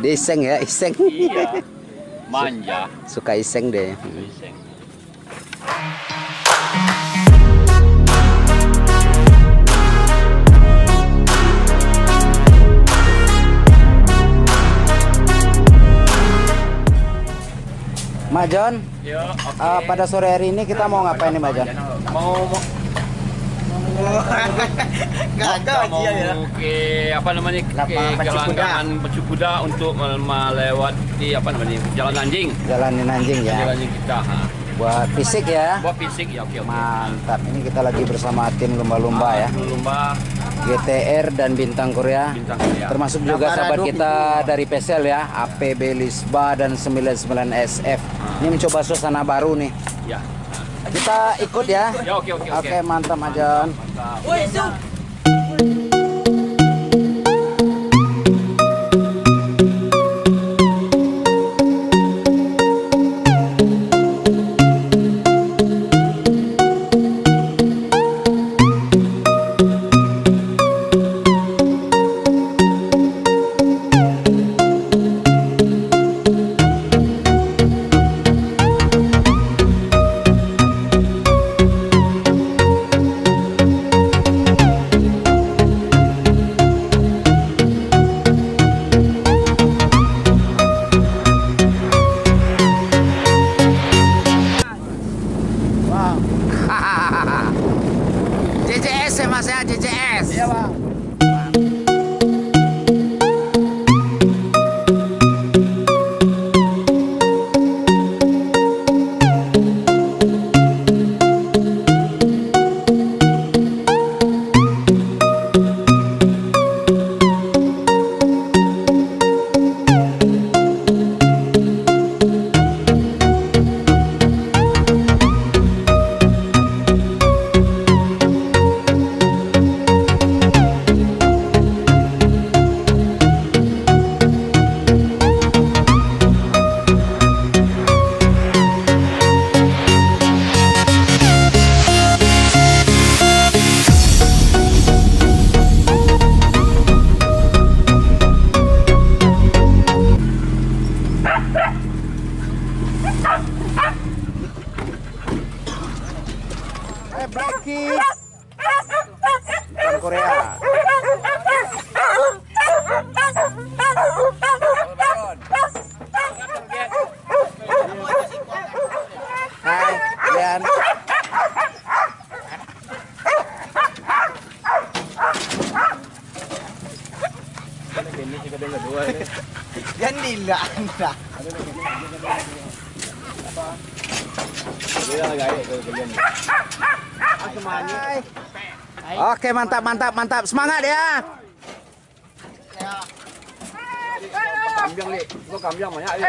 Dia iseng ya, iseng. Iya. Manja. Suka iseng deh. Iseng. Mak Jon, Yo, oke. pada sore hari ini kita mau ngapain nih Mak Jon? Mau ke apa namanya ke gelanggang pacu kuda untuk melewati apa namanya jalan anjing. Jalanin anjing ya. Jalan anjing kita. Buat fisik ya. Buat fisik ya, oke. Mantap. Ini kita lagi bersama tim lumba-lumba ya. Lumba GTR dan Bintang Korea. Bintang Korea. Termasuk juga sahabat kita dari PESEL ya, APB Lisba dan 99 SF. Ini mencoba suasana baru nih. Ya. Kita ikut ya. Ya, oke. Oke, mantap Mak Jon. Mantap. JJS ya Mas ya, JJS. Iya Bang. Breaking Bintang Korea. Hai, Lian. Yan nila anda. Oke, mantap. Semangat ya. Kambiang li, gua kambiang banyak li.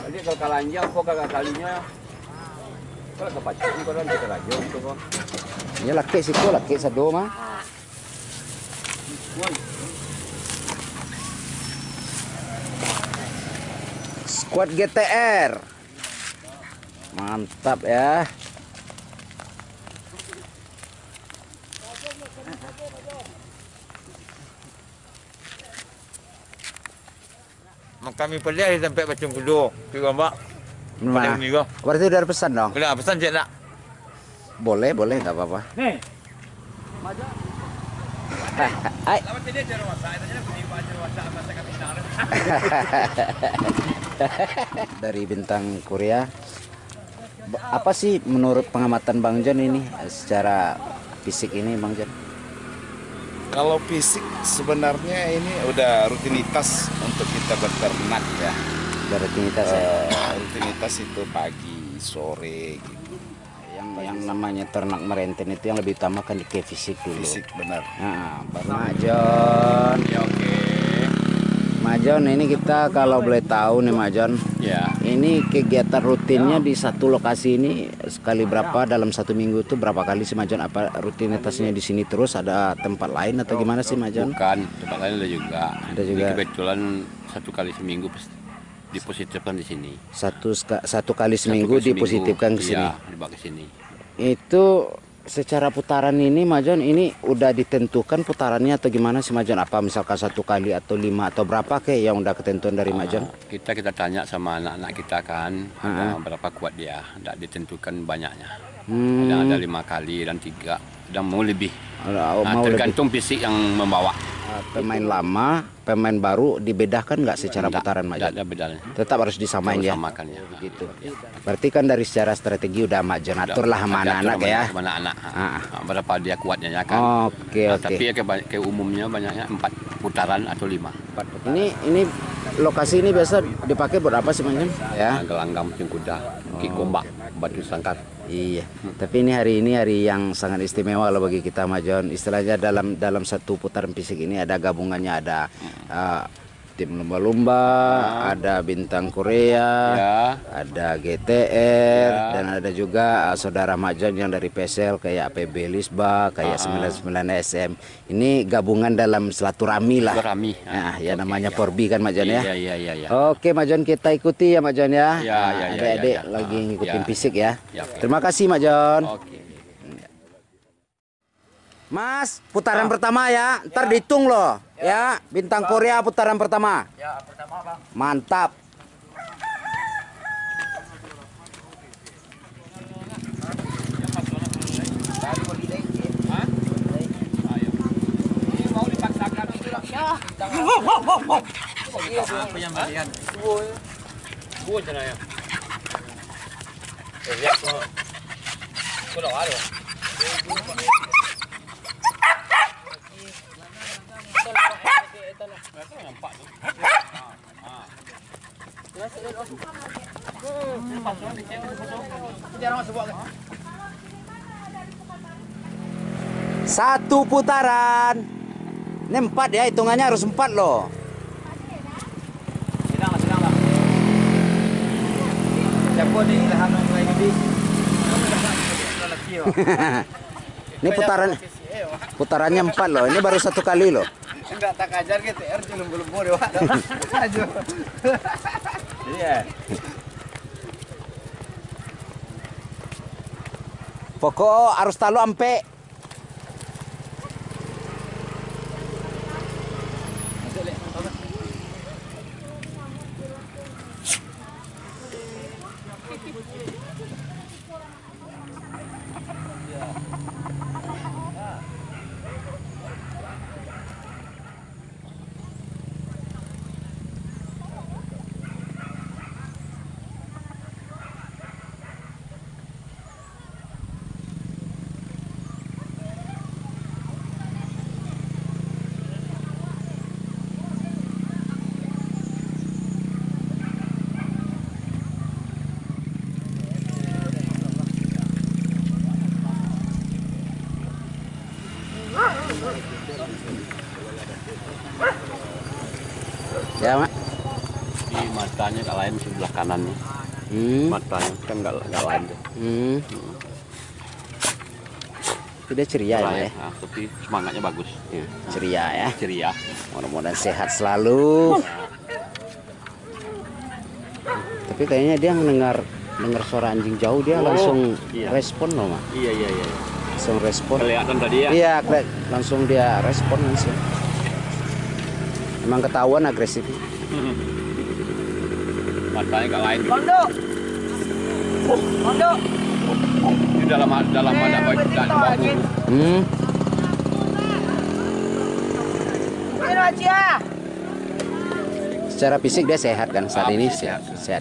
Jadi kalau kalanjang, kok kagak kalinya. Kalau kepacang, kau orang kita rajo itu kok. Ini laki situ, laki sado mah. Squad GTR. Mantap ya. Kami pergi sampai Bacung Kudu. Kira mbak. Nah, berarti udah ada pesan dong? Kena pesan cek nak. Boleh, nggak apa-apa. Nih. Hai. Dari Bintang Korea. Apa sih menurut pengamatan Bang Jon ini secara fisik ini Bang Jon? Kalau fisik sebenarnya ini udah rutinitas untuk kita beternak ya. Udah rutinitas ya. Rutinitas itu pagi, sore gitu. Yang namanya ternak merenten itu yang lebih utamakan ke fisik dulu. Fisik benar. Nah, Mak Jon. Ya oke. Mak Jon, ini kita kalau boleh tahu nih Mak Jon. Ya. Ini kegiatan rutinnya di satu lokasi ini sekali berapa dalam satu minggu itu berapa kali sih Mak Jon? Apa rutinitasnya di sini terus ada tempat lain atau gimana sih Mak Jon? Bukan, tempat lain ada juga. Ada juga. Ini kebetulan 1 kali seminggu dipositifkan di sini. Satu kali seminggu dipositifkan ke sini. Iya, dibawa ke sini. Itu secara putaran ini Majon, ini udah ditentukan putarannya atau gimana sih Majon? Apa misalkan 1 kali atau 5 atau berapa kayak yang udah ketentuan dari Majon? Kita tanya sama anak-anak kita kan, berapa kuat dia, tidak ditentukan banyaknya. Ada 5 kali dan 3 dan mau lebih. Mau Tergantung fisik yang membawa. pemain lama, pemain baru dibedakan nggak secara putaran Majon? Tidak ada bedanya. Tetap harus disamain ya. Samakan ya. Begitu. Berarti kan dari secara strategi udah Majon atur lah sama anak-anak ya. Sama anak-anak. Berapa dia kuatnya ya kan. Oke. Tapi ke umumnya banyaknya 4 putaran atau 5. Ini lokasi ini biasa dipakai buat apa sih Majon? Ya. Gelanggang mesin kuda, kikombak, batu sangkar. Iya. Tapi ini hari yang sangat istimewa kalau bagi kita Majon. Istilahnya dalam satu putaran fisik ini ada gabungannya, ada tim lumba-lumba, ada bintang Korea, ada GTR, dan ada juga saudara Majon yang dari PSL kayak APB Lisba, kayak 99 SM. Ini gabungan dalam silaturahmi lah. Nah, ya namanya Porbi kan Majon ya. Iya. Oke Majon, kita ikuti ya Majon ya. Ya. Adik-adik lagi ngikutin fisik ya. Terima kasih Majon. Oke. Mas, putaran pertama ya. Ntar dihitung loh. Ya, bintang Korea putaran pertama. Ya, pertama Bang. Mantap. Satu putaran. Ini 4 ya, hitungannya harus 4 loh. Sedang Bang. Siapa ni ilham yang lain ni? Ini putarannya 4 loh. Ini baru 1 kali loh. Enggak tak ajar gitu, belum boleh Wak. Aja. Iya. Pokok harus talu ampe. Ya, Mak. Di matanya nggak lain sebelah kanannya. Matanya kan nggak lain tuh. Itu dia ceria ya. Tapi semangatnya bagus. Ya, ceria ya. Ceria. Mudah-mudahan sehat selalu. Tapi kayaknya dia dengar suara anjing jauh, dia langsung respon loh, Mak. Iya. Langsung respon. Kelihatan tadi ya. Iya, langsung dia respon langsung. Emang ketahuan agresif. Matanya nggak lain. Bondo. Di dalam ada baik dan bagus. Secara fisik dia sehat kan saat ini sehat ya.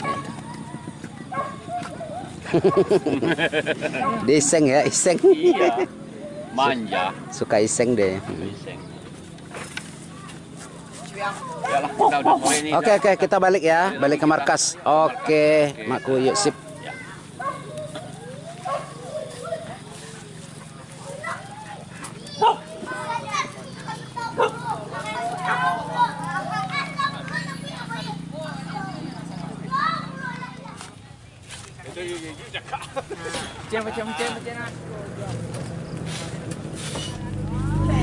Dia iseng ya, iseng. Iya. Manja. Suka iseng deh. Iseng. Yalah, kita udah mulai nih. Oke, kita balik ya, balik ke markas. Oke, Makku, yuk sip. Macam.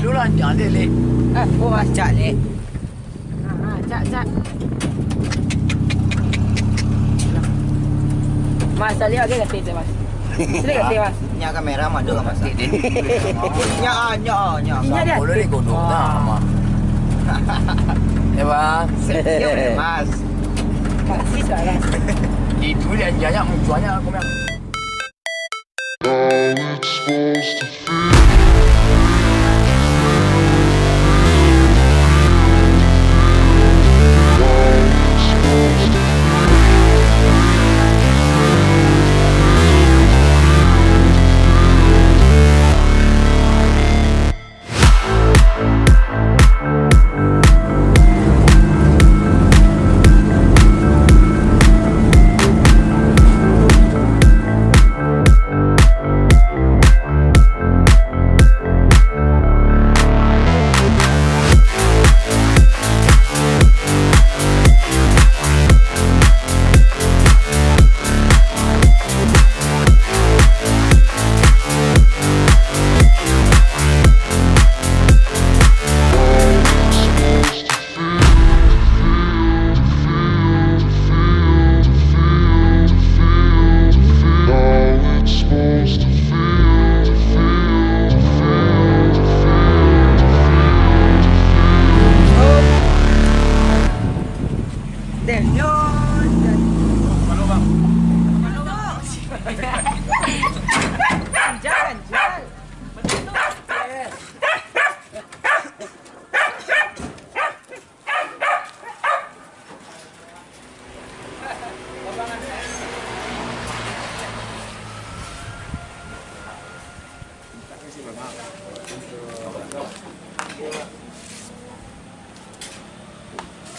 Dulu lanjut le. Cak le. Cak. Mas, tali agak ganti Mas. Sini kasih mas. Nya kamera mah ada mas. Nya. Nya Boleh nih kodok sama. Ya bang. Iya mas. Kasih sekarang. Itu dia janya munculnya aku memang.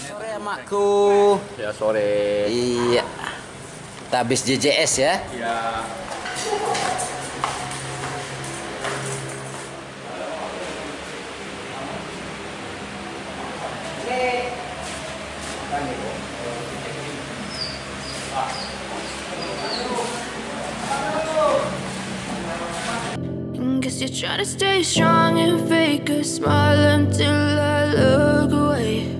Sore makku. Ya sore. Iya. Kita habis JJS ya. Ya. Guess you're trying to stay strong and fake a smile until I look away.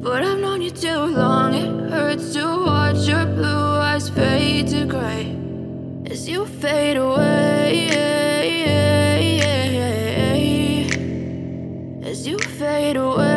But I've known you too long, it hurts to watch your blue eyes fade to gray as you fade away. As you fade away.